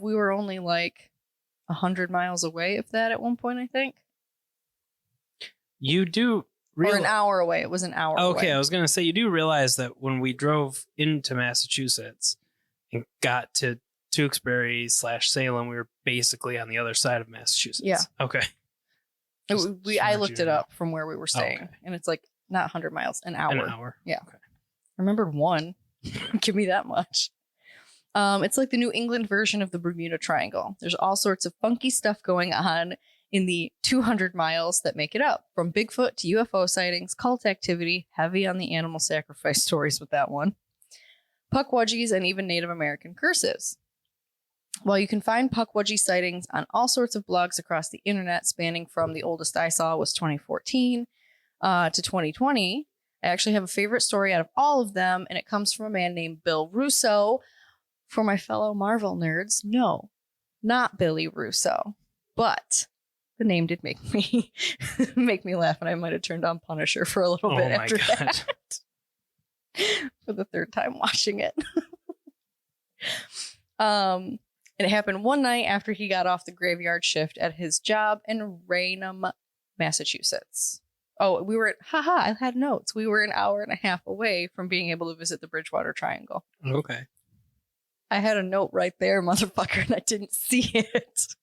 We were only like 100 miles away, if that, at one point, I think. You do or an hour away. It was an hour away. Okay, I was going to say, you do realize that when we drove into Massachusetts and got to Tewksbury/Salem, we were basically on the other side of Massachusetts. Yeah. Okay. I looked it up from where we were staying, and it's like not 100 miles, an hour. An hour. Yeah. Okay. I remembered one. Give me that much. It's like the New England version of the Bermuda Triangle. There's all sorts of funky stuff going on in the 200 miles that make it up, from Bigfoot to UFO sightings, cult activity, heavy on the animal sacrifice stories with that one, Pukwudgies, and even Native American curses. While you can find Pukwudgie sightings on all sorts of blogs across the internet, spanning from the oldest I saw was 2014 to 2020, I actually have a favorite story out of all of them, and it comes from a man named Bill Russo. For my fellow Marvel nerds, no, not Billy Russo, but the name did make me laugh, and I might have turned on Punisher for a little bit after that. For the third time watching it. It happened one night after he got off the graveyard shift at his job in Raynham, Massachusetts. Oh, I had notes. We were an hour and a half away from being able to visit the Bridgewater Triangle. Okay. I had a note right there, motherfucker, and I didn't see it.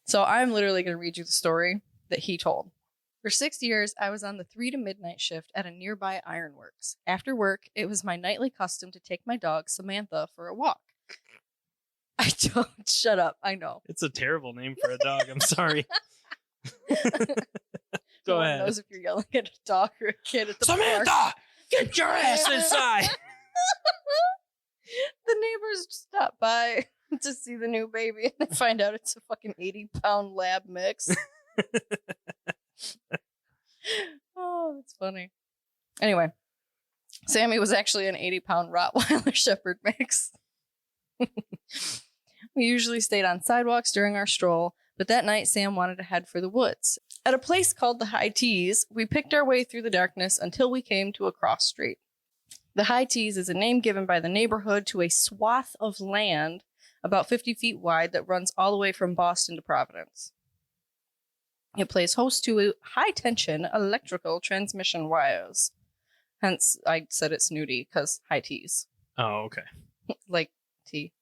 So I'm literally going to read you the story that he told. For 6 years, I was on the 3 to midnight shift at a nearby ironworks. After work, it was my nightly custom to take my dog, Samantha, for a walk. I don't. Shut up. I know. It's a terrible name for a dog. I'm sorry. Go ahead. Who knows if you're yelling at a dog or a kid at the Samantha, park. get your ass inside. The neighbors stop by to see the new baby, and they find out it's a fucking 80-pound lab mix. Oh, that's funny. Anyway, Sammy was actually an 80-pound Rottweiler Shepherd mix. We usually stayed on sidewalks during our stroll, but that night Sam wanted to head for the woods. At a place called the High Tees, we picked our way through the darkness until we came to a cross street. The High Tees is a name given by the neighborhood to a swath of land about 50 feet wide that runs all the way from Boston to Providence. It plays host to high-tension electrical transmission wires. Hence, I said it's snooty, because High Tees. Oh, okay. Like T.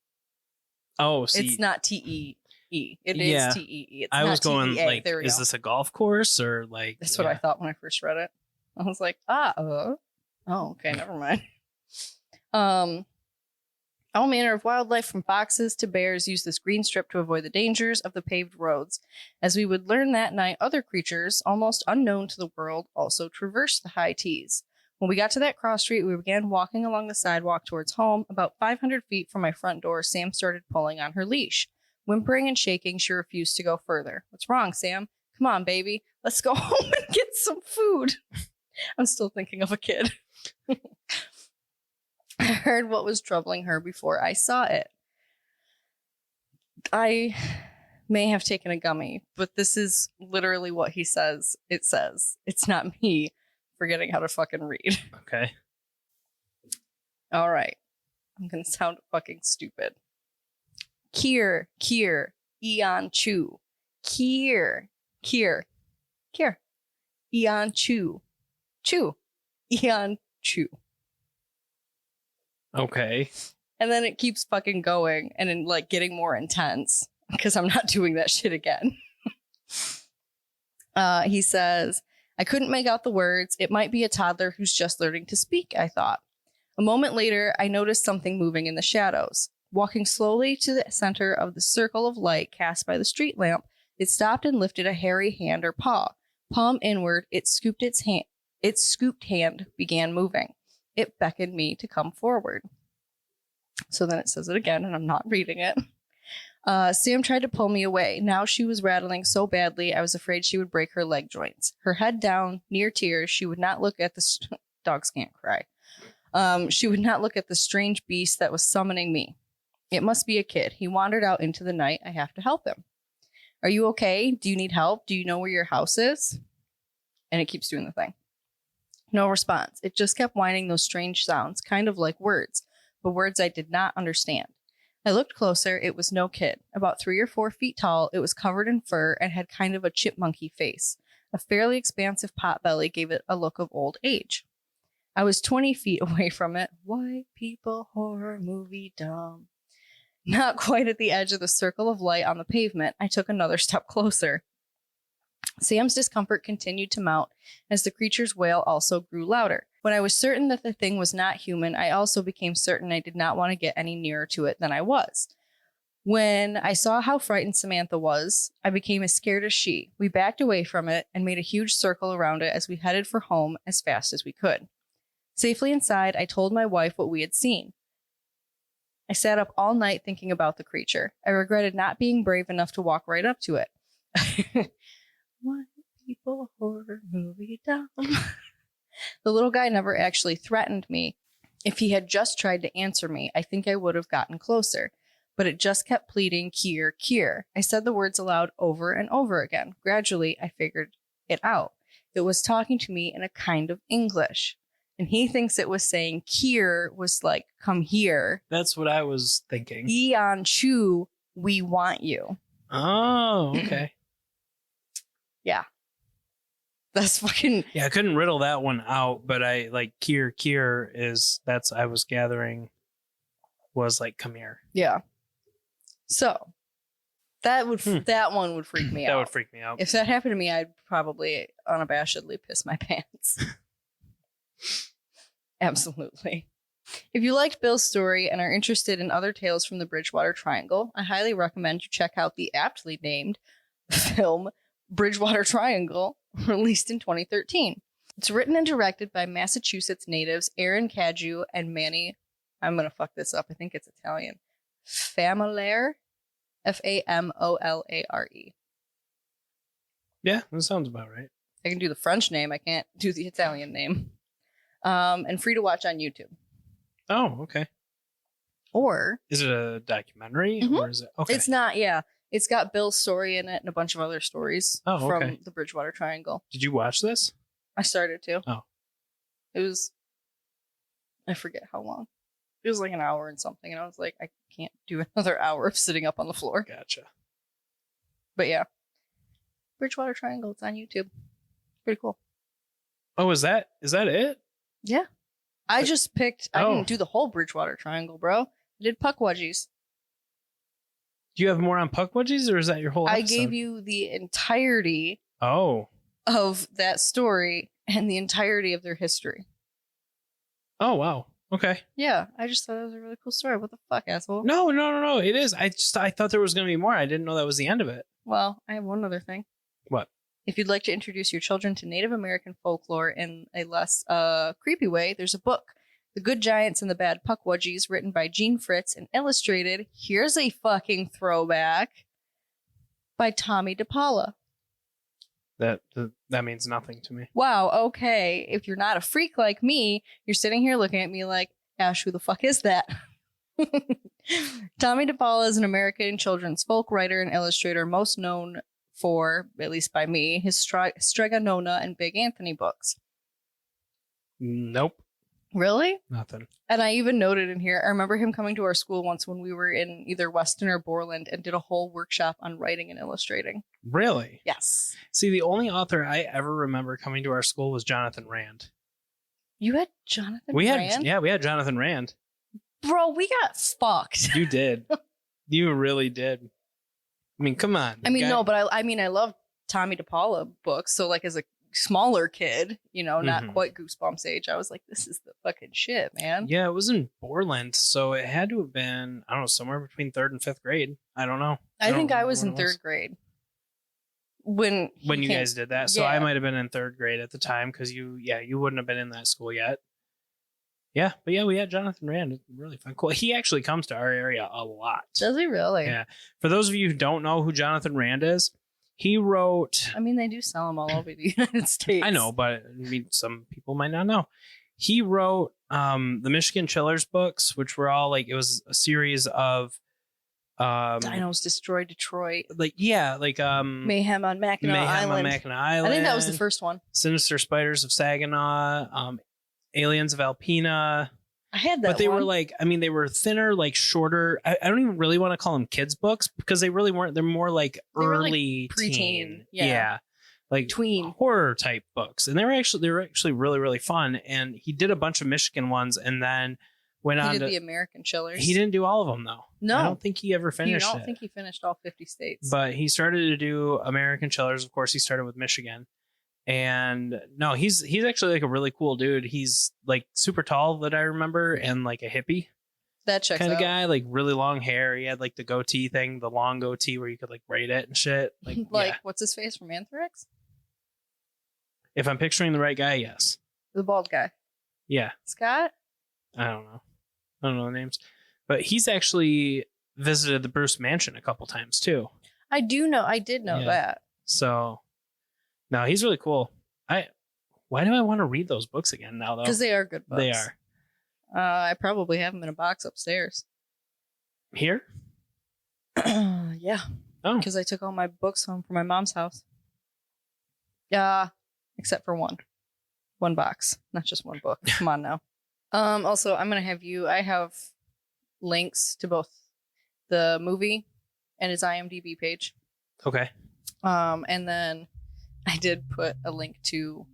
Oh, see. It's not T-E-E. It is T-E-E. It's I was going, T-E-A. like, is this a golf course, or like... That's what I thought when I first read it. I was like, oh, okay, never mind. All manner of wildlife, from foxes to bears, use this green strip to avoid the dangers of the paved roads. As we would learn that night, other creatures, almost unknown to the world, also traverse the High Tees. When we got to that cross street, we began walking along the sidewalk towards home. About 500 feet from my front door, Sam started pulling on her leash. Whimpering and shaking, she refused to go further. What's wrong, Sam? Come on, baby. Let's go home and get some food. I'm still thinking of a kid. I heard what was troubling her before I saw it. I may have taken a gummy, but this is literally what he says. It says. It's not me forgetting how to fucking read. Okay. All right. I'm going to sound fucking stupid. Kier, Eon Chu. Kier, Eon Chu. Eon Chu. Okay. And then it keeps fucking going and then like getting more intense because I'm not doing that shit again. He says, I couldn't make out the words. It might be a toddler who's just learning to speak, I thought. A moment later, I noticed something moving in the shadows. Walking slowly to the center of the circle of light cast by the street lamp, it stopped and lifted a hairy hand or paw. Palm inward, its scooped hand began moving. It beckoned me to come forward. So then it says it again, and I'm not reading it. Sam tried to pull me away. Now she was rattling so badly, I was afraid she would break her leg joints. Her head down, near tears, she would not look at the... Dogs can't cry. She would not look at the strange beast that was summoning me. It must be a kid. He wandered out into the night. I have to help him. Are you okay? Do you need help? Do you know where your house is? And it keeps doing the thing. No response. It just kept whining those strange sounds, kind of like words, but words I did not understand. I looked closer. It was no kid. About 3 or 4 feet tall, it was covered in fur and had kind of a chipmunky face. A fairly expansive pot belly gave it a look of old age. I was 20 feet away from it. White people, horror movie, dumb. Not quite at the edge of the circle of light on the pavement, I took another step closer. Sam's discomfort continued to mount as the creature's wail also grew louder. When I was certain that the thing was not human, I also became certain I did not want to get any nearer to it than I was. When I saw how frightened Samantha was, I became as scared as she. We backed away from it and made a huge circle around it as we headed for home as fast as we could. Safely inside, I told my wife what we had seen. I sat up all night thinking about the creature. I regretted not being brave enough to walk right up to it. White people, horror movie, dumb. The little guy never actually threatened me. If he had just tried to answer me, I think I would have gotten closer. But it just kept pleading, Kier, Kier. I said the words aloud over and over again. Gradually, I figured it out. It was talking to me in a kind of English. And he thinks it was saying Kier was like, come here. That's what I was thinking. Eon Chu, we want you. Oh, okay. Yeah. That's fucking... Yeah, I couldn't riddle that one out, but I like Kier is, that's, I was gathering, was like, come here. Yeah. So, that one would freak me out. That would freak me out. If that happened to me, I'd probably unabashedly piss my pants. Absolutely. If you liked Bill's story and are interested in other tales from the Bridgewater Triangle, I highly recommend you check out the aptly named film Bridgewater Triangle, released in 2013. It's written and directed by Massachusetts natives Aaron Cadieux and Manny, I'm going to fuck this up, I think it's Italian, Famolare, Famolare. Yeah, that sounds about right. I can do the French name, I can't do the Italian name. And free to watch on YouTube. Oh, okay. Or... Is it a documentary? Mm-hmm. Or is it... Okay. It's not, yeah. It's got Bill's story in it and a bunch of other stories from the Bridgewater Triangle. Did you watch this? I started to. Oh. It was... I forget how long. It was like an hour and something. And I was like, I can't do another hour of sitting up on the floor. Gotcha. But yeah. Bridgewater Triangle. It's on YouTube. Pretty cool. Oh, is that it? Yeah. I just picked... I didn't do the whole Bridgewater Triangle, bro. I did Pukwudgies. Do you have more on Pukwudgies, or is that your whole episode? I gave you the entirety of that story and the entirety of their history. Oh, wow. Okay. Yeah, I just thought it was a really cool story. What the fuck, asshole? No. It is. I thought there was going to be more. I didn't know that was the end of it. Well, I have one other thing. What? If you'd like to introduce your children to Native American folklore in a less creepy way, there's a book, The Good Giants and the Bad Pukwudgies, written by Gene Fritz and illustrated, here's a fucking throwback, by Tommy DePaula. That means nothing to me. Wow, okay. If you're not a freak like me, you're sitting here looking at me like, Ash, who the fuck is that? Tommy DePaula is an American children's folk writer and illustrator most known for, at least by me, his Strega Nona and Big Anthony books. Nope. Really? Nothing. And I even noted in here, I remember him coming to our school once when we were in either Weston or Borland and did a whole workshop on writing and illustrating. Really? Yes. See, the only author I ever remember coming to our school was Jonathan Rand. You had Jonathan Rand? We had Jonathan Rand. Bro, we got fucked. You did. You really did. I mean, come on. I love Tommy DePaula books. So like as a smaller kid, not quite Goosebumps age, I was like, this is the fucking shit, man. Yeah, it was in Borland, so it had to have been, I don't know, somewhere between 3rd and 5th grade. I don't know. I think I was in 3rd grade when you guys did that. So yeah. I might have been in 3rd grade at the time because you wouldn't have been in that school yet. Yeah, but yeah, we had Jonathan Rand. It's really fun. Cool. He actually comes to our area a lot. Does he really? Yeah. For those of you who don't know who Jonathan Rand is, he wrote... I mean, they do sell them all over the United States. I know, but some people might not know. He wrote the Michigan Chillers books, which were all like, it was a series of... Dinos Destroy Detroit. Mayhem on Mackinac Island. I think that was the first one. Sinister Spiders of Saginaw. Aliens of Alpena. I had that. But they one. were like, I mean, they were thinner, like shorter. I don't even really want to call them kids books because they really weren't. They're more like early preteen. teen. Yeah. Like tween horror type books. And they were actually really, really fun. And he did a bunch of Michigan ones and then went on to the American Chillers. He didn't do all of them though. No. I don't think he ever finished I don't think he finished all 50 states. But he started to do American Chillers. Of course, he started with Michigan. And no, he's actually like a really cool dude. He's like super tall that I remember and like a hippie that checks kind of out. guy, like really long hair. He had like the goatee thing, the long goatee where you could like braid it and shit. Like, yeah. What's his face from Anthrax? If I'm picturing the right guy, yes. The bald guy. Yeah. Scott? I don't know the names. But he's actually visited the Bruce Mansion a couple times too. I did know that. So no, he's really cool. Why do I want to read those books again now though? Because they are good books. They are. I probably have them in a box upstairs. Here? Yeah. Oh. Because I took all my books home from my mom's house. Yeah. Except for one box, not just one book. Come on now. Also, I'm going to have I have links to both the movie and his IMDb page. Okay. And then I did put a link to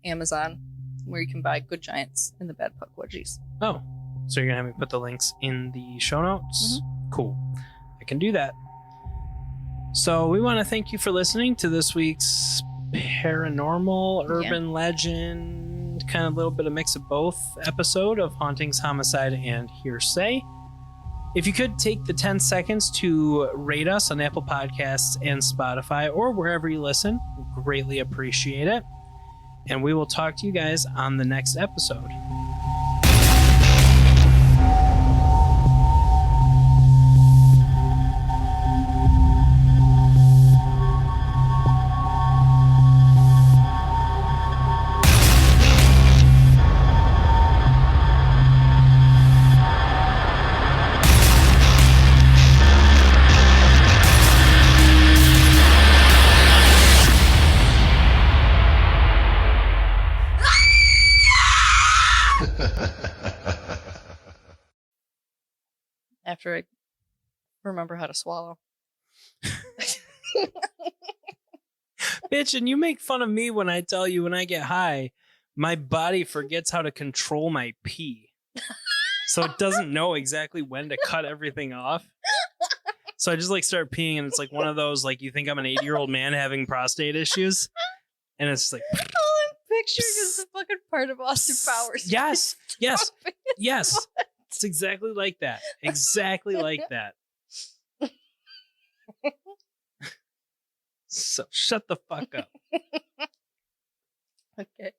Amazon where you can buy Good Giants and the Bad Pukwudgies. Oh, so you're going to have me put the links in the show notes? Mm-hmm. Cool. I can do that. So we want to thank you for listening to this week's paranormal, urban legend, kind of a little bit of mix of both episode of Hauntings, Homicide, and Hearsay. If you could take the 10 seconds to rate us on Apple Podcasts and Spotify or wherever you listen, greatly appreciate it. And we will talk to you guys on the next episode. After I remember how to swallow. Bitch, and you make fun of me when I tell you when I get high, my body forgets how to control my pee. So it doesn't know exactly when to cut everything off. So I just like start peeing and it's like one of those, like you think I'm an 80-year-old man having prostate issues. And it's just like... All I'm picturing is the fucking part of Austin Powers. Yes. Yes. It's exactly like that. Exactly like that. So shut the fuck up. Okay.